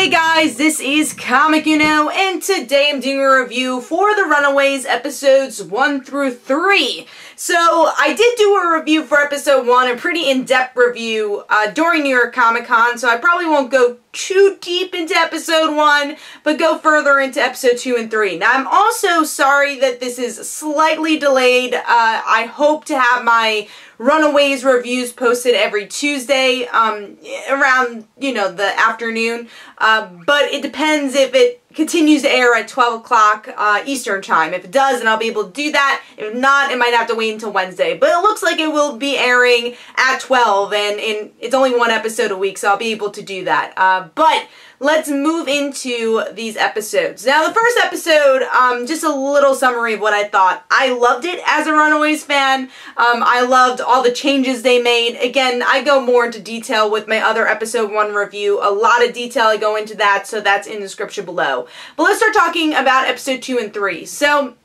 Hey guys, this is Comic and today I'm doing a review for the Runaways episodes 1 through 3. So, I did do a review for episode 1, a pretty in-depth review during New York Comic Con, so I probably won't go too deep into episode 1, but go further into episode 2 and 3. Now, I'm also sorry that this is slightly delayed. I hope to have my Runaways reviews posted every Tuesday around, the afternoon. But it depends if it continues to air at 12 o'clock Eastern Time. If it does, then I'll be able to do that. If not, it might have to wait until Wednesday. But it looks like it will be airing at 12, and it's only one episode a week, so I'll be able to do that. But let's move into these episodes. Now, the first episode, just a little summary of what I thought. I loved it as a Runaways fan. I loved all the changes they made. Again, I go more into detail with my other episode 1 review. A lot of detail I go into that, so that's in the description below. But let's start talking about episode 2 and 3. So,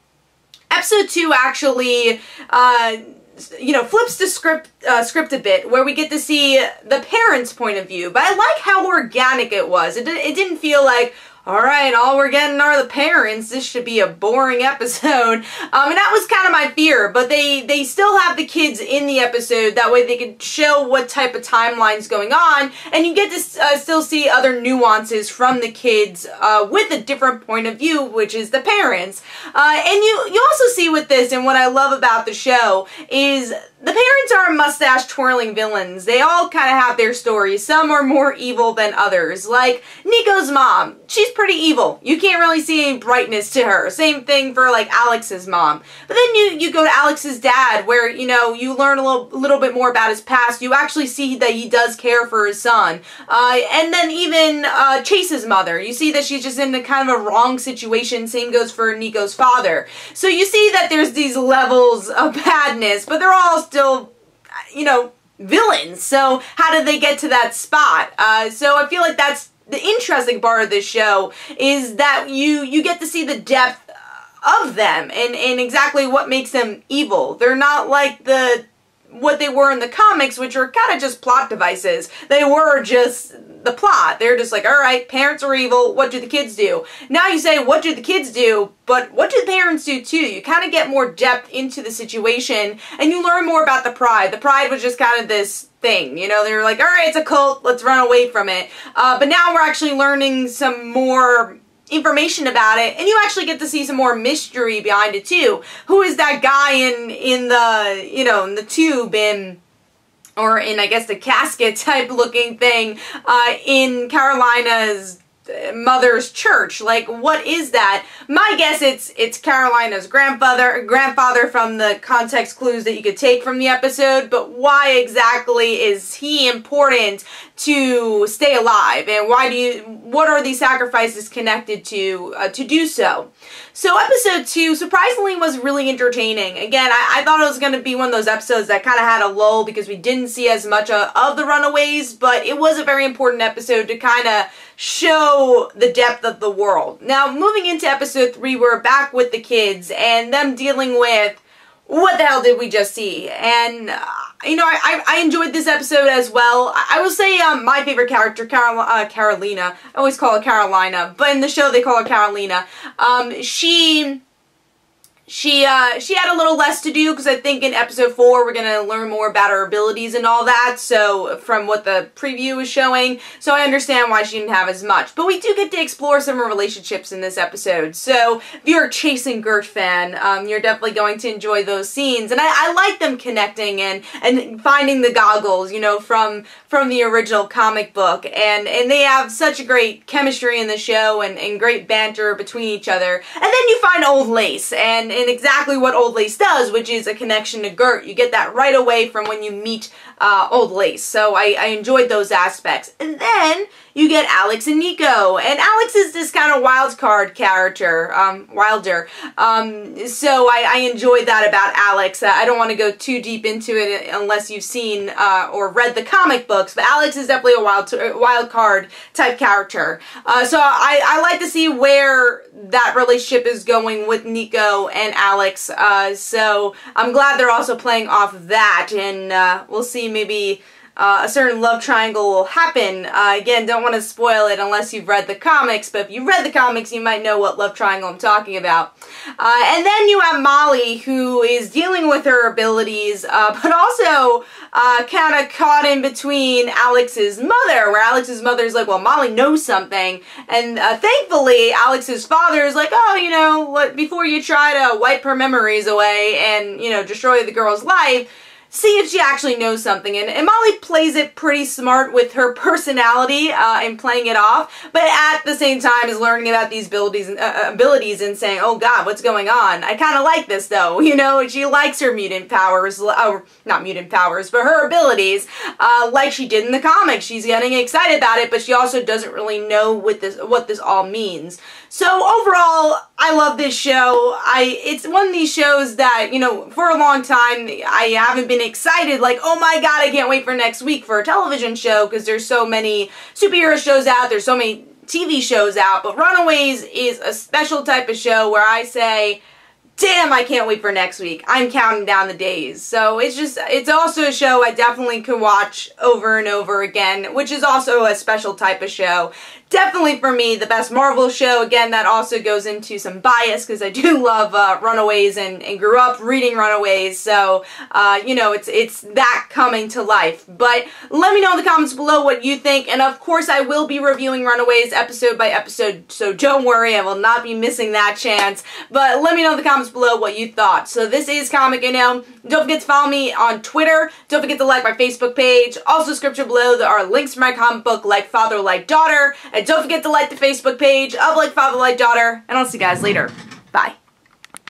episode 2 actually, flips the script a bit, where we get to see the parents' point of view. But I like how organic it was. It didn't feel like, alright, all we're getting are the parents, this should be a boring episode. And that was kind of my fear, but they still have the kids in the episode, that way they can show what type of timeline's going on, and you get to still see other nuances from the kids with a different point of view, which is the parents. And you also see with this, and what I love about the show, is the parents are mustache-twirling villains. They all kind of have their stories. Some are more evil than others. Like, Nico's mom. She's pretty evil. You can't really see any brightness to her. Same thing for, like, Alex's mom. But then you go to Alex's dad, where, you learn a little bit more about his past. You actually see that he does care for his son. And then even Chase's mother. You see that she's just in a kind of a wrong situation. Same goes for Nico's father. So you see that there's these levels of badness, but they're all still, villains. So how did they get to that spot? So I feel like that's the interesting part of this show, is that you get to see the depth of them and exactly what makes them evil. They're not like what they were in the comics, which are kind of just plot devices. They were just the plot. They're just like, alright, parents are evil, what do the kids do? Now you say, what do the kids do? But what do the parents do too? You kind of get more depth into the situation, and you learn more about the Pride. The Pride was just kind of this thing, they were like, alright, it's a cult, let's run away from it. But now we're actually learning some more information about it, and you actually get to see some more mystery behind it too. Who is that guy in the, in the tube or in, I guess, the casket type looking thing, in Carolina's mother's church? Like, what is that? My guess it's Carolina's grandfather from the context clues that you could take from the episode, but why exactly is he important to stay alive, and what are these sacrifices connected to do so? So episode 2 surprisingly was really entertaining. Again, I thought it was going to be one of those episodes that kind of had a lull because we didn't see as much of the Runaways, but it was a very important episode to kind of show the depth of the world. Now, moving into episode 3, we're back with the kids and them dealing with, what the hell did we just see? And, I enjoyed this episode as well. I will say my favorite character, Carolina. I always call her Carolina, but in the show they call her Carolina. She had a little less to do, because I think in episode 4 we're going to learn more about her abilities and all that, so from what the preview is showing, so I understand why she didn't have as much. But we do get to explore some relationships in this episode, so if you're a Chase and Gert fan, you're definitely going to enjoy those scenes. And I like them connecting and finding the goggles, from the original comic book, and they have such a great chemistry in the show and great banter between each other. And then you find Old Lace, and exactly what Old Lace does, which is a connection to Gert. You get that right away from when you meet Old Lace. So I enjoyed those aspects. And then you get Alex and Nico. And Alex is this kind of wild card character, Wilder. So I enjoyed that about Alex. I don't want to go too deep into it unless you've seen or read the comic books, but Alex is definitely a wild card type character. So I like to see where that relationship is going with Nico and Alex. So I'm glad they're also playing off of that, and we'll see maybe a certain love triangle will happen. Again, don't want to spoil it unless you've read the comics, but if you've read the comics, you might know what love triangle I'm talking about. And then you have Molly, who is dealing with her abilities, but also kind of caught in between Alex's mother, where Alex's mother's like, well, Molly knows something, and thankfully, Alex's father is like, oh, you know, before you try to wipe her memories away and, you know, destroy the girl's life, see if she actually knows something. And Molly plays it pretty smart with her personality and playing it off, but at the same time is learning about these abilities and saying, oh god, what's going on? I kind of like this though, you know, she likes her mutant powers, not mutant powers, but her abilities, like she did in the comics. She's getting excited about it, but she also doesn't really know what this all means. So overall, I love this show. It's one of these shows that, you know, for a long time, I haven't been excited, like, oh my god, I can't wait for next week for a television show, because there's so many superhero shows out, there's so many TV shows out, but Runaways is a special type of show where I say, damn, I can't wait for next week. I'm counting down the days. So it's also a show I definitely could watch over and over again, which is also a special type of show. Definitely for me, the best Marvel show. Again, that also goes into some bias because I do love Runaways and grew up reading Runaways. So, you know, it's that coming to life. But let me know in the comments below what you think. And of course, I will be reviewing Runaways episode by episode. So don't worry, I will not be missing that chance. But let me know in the comments below what you thought. So this is Comic Don't forget to follow me on Twitter. Don't forget to like my Facebook page. Also, description below, there are links for my comic book, Like Father, Like Daughter. And don't forget to like the Facebook page of Like Father, Like Daughter. And I'll see you guys later. Bye.